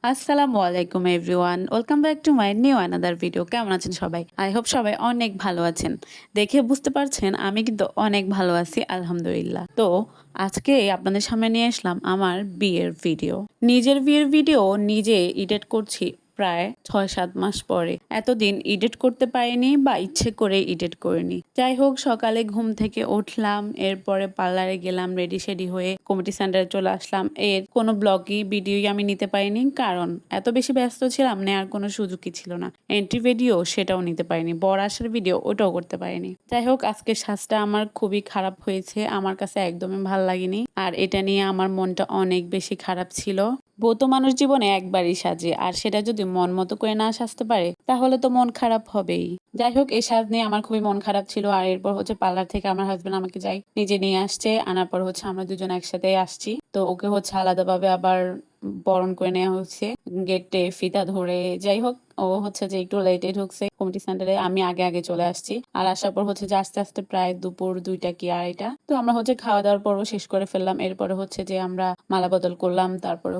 আসসালামু আলাইকুম everyone, welcome back to my new another video. কেমন আছেন সবাই? আই হোপ সবাই অনেক ভালো আছেন। দেখে বুঝতে পারছেন আমি কিন্তু অনেক ভালো আছি, আলহামদুলিল্লাহ। তো আজকে আপনাদের সামনে নিয়ে আসলাম আমার বিয়ের ভিডিও। নিজের বিয়ের ভিডিও নিজে এডিট করছি প্রায় ৬-৭ মাস পরে। এতদিন এডিট করতে পারিনি বা ইচ্ছে করে এডিট করিনি। যাই হোক, সকালে ঘুম থেকে উঠলাম, এরপরে পার্লারে গেলাম, রেডি সেডি হয়ে কমিটি সেন্টারে চলে আসলাম। এর কোনো ব্লগই ভিডিওই আমি নিতে পারিনি, কারণ এত বেশি ব্যস্ত ছিলাম, নেওয়ার কোনো সুযোগই ছিল না। এন্ট্রি ভিডিও সেটাও নিতে পারিনি, বর আসার ভিডিও ওটাও করতে পারিনি। যাই হোক, আজকে সাজটা আমার খুবই খারাপ হয়েছে, আমার কাছে একদমই ভালো লাগেনি। আর এটা নিয়ে আমার মনটা অনেক বেশি খারাপ ছিল। বউ তো মানুষ জীবনে একবারই সাজে, আর সেটা যদি মন মতো করে না সাজতে পারে তাহলে তো মন খারাপ হবেই। যাই হোক, এই সাজ নিয়ে আমার খুবই মন খারাপ ছিল। আর এরপর পার্লার থেকে আমার হাজবেন্ড আমাকে নিজে নিয়ে আসছে, আনার পর আমরা দুজন একসাথে আসছি। তো ওকে আলাদাভাবে আবার বরণ করে নেওয়া হচ্ছে গেটে ফিতা ধরে। যাই হোক, ও যে একটু লেটে ঢুকছে কমিটি সেন্টারে, আমি আগে আগে চলে আসছি। আর আসার পর যে আস্তে আস্তে প্রায় দুপুর 2টা কি 2:30। তো আমরা খাওয়া দাওয়ার পরও শেষ করে ফেললাম। এরপরে যে আমরা মালা বদল করলাম, তারপরে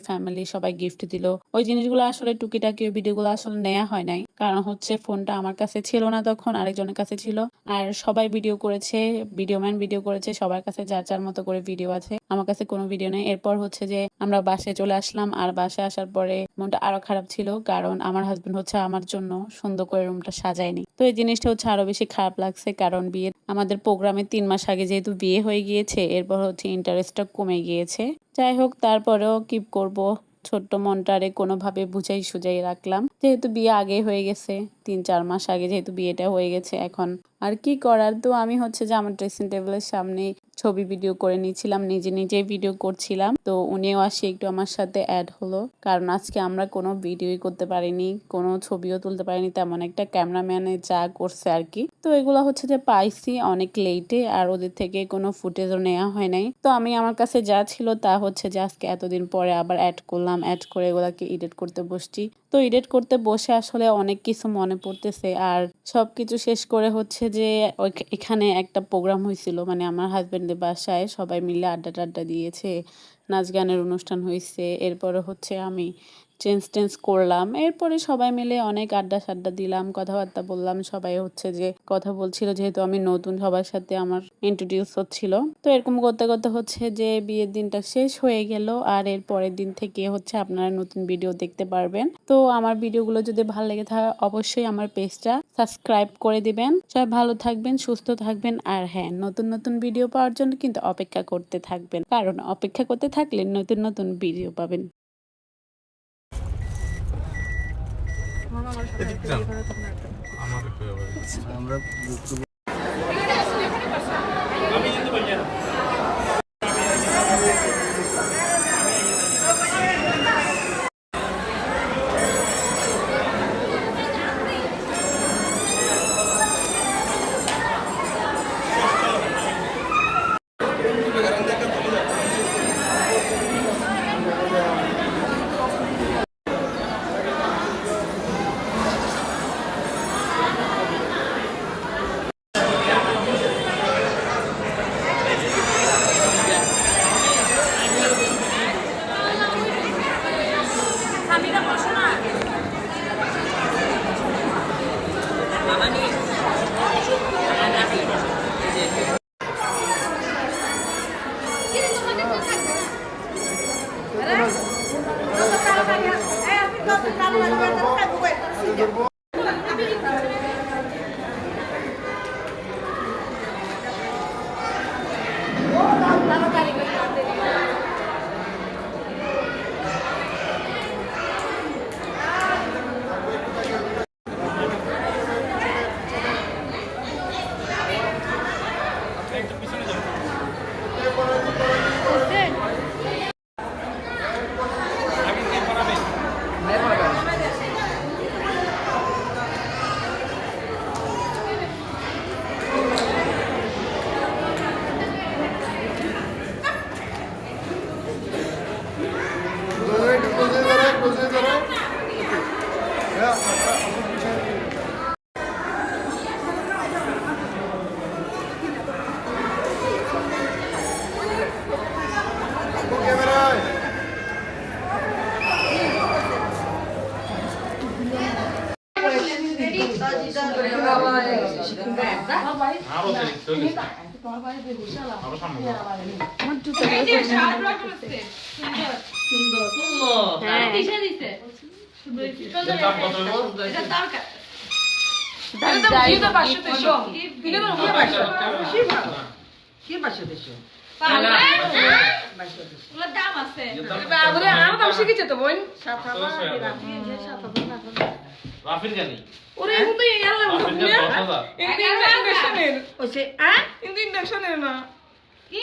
ফ্যামিলি সবাই গিফট দিল। ওই জিনিসগুলো আসলে টুকিটাকি ভিডিওগুলো আসলে নেওয়া হয় নাই, কারণ ফোনটা আমার কাছে ছিল না, তখন আরেকজনের কাছে ছিল। আর সবাই ভিডিও করেছে, ভিডিও ম্যান ভিডিও করেছে, সবার কাছে যার যার মতো করে ভিডিও আছে, আমার কাছে কোনো ভিডিও নেই। এরপর যে আমরা বাসায় চলে আসলাম। আর বাসায় আসার পরে মনটা আরো খারাপ ছিল, কারণ আমার হাজবেন্ড আমার জন্য সুন্দর করে রুমটা সাজায়নি। তো এই জিনিসটা আরো বেশি খারাপ লাগছে, কারণ বিয়ে আমাদের প্রোগ্রামে 3 মাস আগে যেহেতু বিয়ে হয়ে গিয়েছে, এরপর ইন্টারেস্টটা কমে গিয়েছে। যাই হোক, তারপরেও কি করব, ছোট্ট মনটারে কোনোভাবে বুঝাই সুজাই রাখলাম। যেহেতু বিয়ে আগে হয়ে গেছে, 3-4 মাস আগে যেহেতু বিয়েটা হয়ে গেছে, এখন আর কি করার। তো আমি যে আমার ড্রেসিং টেবিলের সামনে ছবি ভিডিও করে নিয়েছিলাম, নিজে নিজেই ভিডিও করছিলাম। তো উনিও আসে একটু আমার সাথে অ্যাড হলো, কারণ আজকে আমরা কোনো ভিডিওই করতে পারিনি, কোনো ছবিও তুলতে পারিনি তেমন একটা। ক্যামেরাম্যানে যা করছে আর কি। তো এগুলো যে পাইছি অনেক লেটে, আর ওদের থেকে কোনো ফুটেজও নেওয়া হয় নাই। তো আমি আমার কাছে যা ছিল তা যে আজকে এতদিন পরে আবার অ্যাড করলাম, অ্যাড করে এগুলাকে এডিট করতে বসছি। তো এডিট করতে বসে আসলে অনেক কিছু মনে পড়তেছে। আর সবকিছু শেষ করে যে এখানে একটা প্রোগ্রাম হয়েছিল, মানে আমার হাজবেন্ডের বাসায় সবাই মিলে আড্ডা টাড্ডা দিয়েছে, নাচ গানের অনুষ্ঠান হয়েছে। এরপরে আমি চেঞ্জ করলাম। এরপরে সবাই মিলে অনেক আড্ডা সাড্ডা দিলাম, কথাবার্তা বললাম। সবাই যে কথা বলছিল, যেহেতু আমি নতুন, সবার সাথে আমার ইন্ট্রোডিউস হচ্ছিল। তো এরকম করতে করতে যে বিয়ের দিনটা শেষ হয়ে গেল। আর এর পরের দিন থেকে আপনারা নতুন ভিডিও দেখতে পারবেন। তো আমার ভিডিওগুলো যদি ভালো লেগে থাকে, অবশ্যই আমার পেজটা সাবস্ক্রাইব করে দিবেন। সবাই ভালো থাকবেন, সুস্থ থাকবেন। আর হ্যাঁ, নতুন নতুন ভিডিও পাওয়ার জন্য কিন্তু অপেক্ষা করতে থাকবেন, কারণ অপেক্ষা করতে থাকলে নতুন নতুন ভিডিও পাবেন। আমরা আরো দেখতে হবে আরো সামনে আমার জুতো দাম কত রাফির জানি ওরে কিন্তু ইয়ালা রাফির জানি 10,000 ইন্ডাকশনের না কি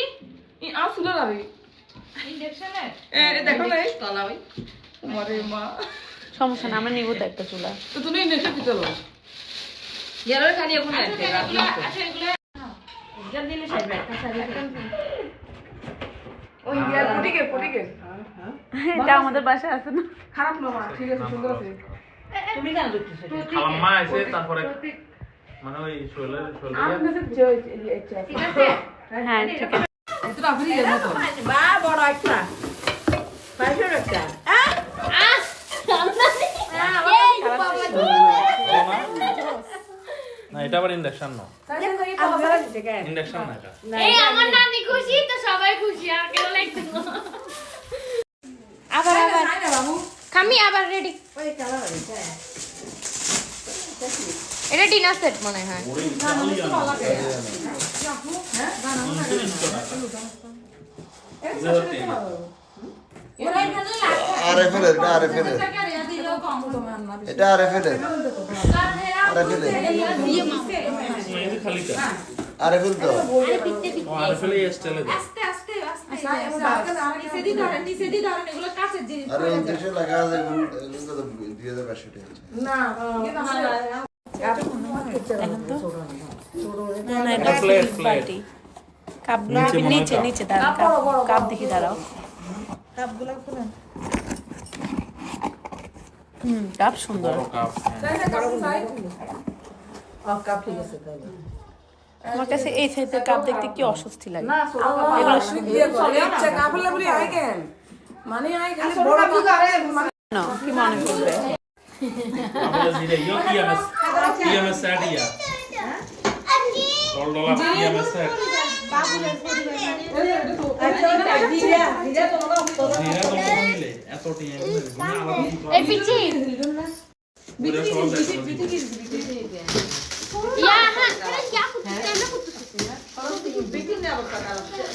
আসলে রাবি ইন্ডাকশনের দেখো নাই তলা ওই মরে মা সমস্যা না আমরা নিব তো একটা চুলা তো তুমি ইন্ডাকশন কি চলো ইয়ারের খালি এখন আচ্ছা এগুলো জল দিলে সাইবে ওই ইয়ার পটিকে এটা আমাদের বাসায় আছে না খারাপ না মা ঠিক আছে সুন্দর আছে তুমি কেন দেখতেছ খালাম্মা আছে তারপরে মানে ওই শোলে ঠিক আছে হ্যাঁ ঠিক আছে এটা রাফি এর মতো বা বড় একটা পাইছো একটা না এটা আবার ইন্ডাকশন না ইন্ডাকশন না এটা এই আমার নানি খুশি তো সবাই খুশি আর কেন লাগছে না আবার খামি আবার রেডি এটা ডিনার সেট মনে হয় এটা আরএফএল খালিটা আরএফএল তো আরএফএল স্টাইলে আরে ইনজেকশন লাগা আছে এগুলো তো 2500 টাকা না না এটা প্লেট বাটি কাপগুলো নিচে নিচে দাঁড়াও কাপ দেখি দাঁড়াও কাপগুলো খুলেন কাপ সুন্দর কাপ কাপ ঠিক আছে তাহলে আমার কাছে এই সাইজের কাপ দেখতে কি অস্বস্তি লাগে এগুলো শুকিয়ে চলে যাচ্ছে কাপ লাগলি আই কেন মানে আই খালি বড় কাপ আরে না কি মনে করবে আমরা জিরে ইও ইএমএস সেট ইয়া $12 ইএমএস সেট জিরা তো মিলে এত টিএম এই পিচি ইয়া হ্যাঁ क्या कुछ करना कुछ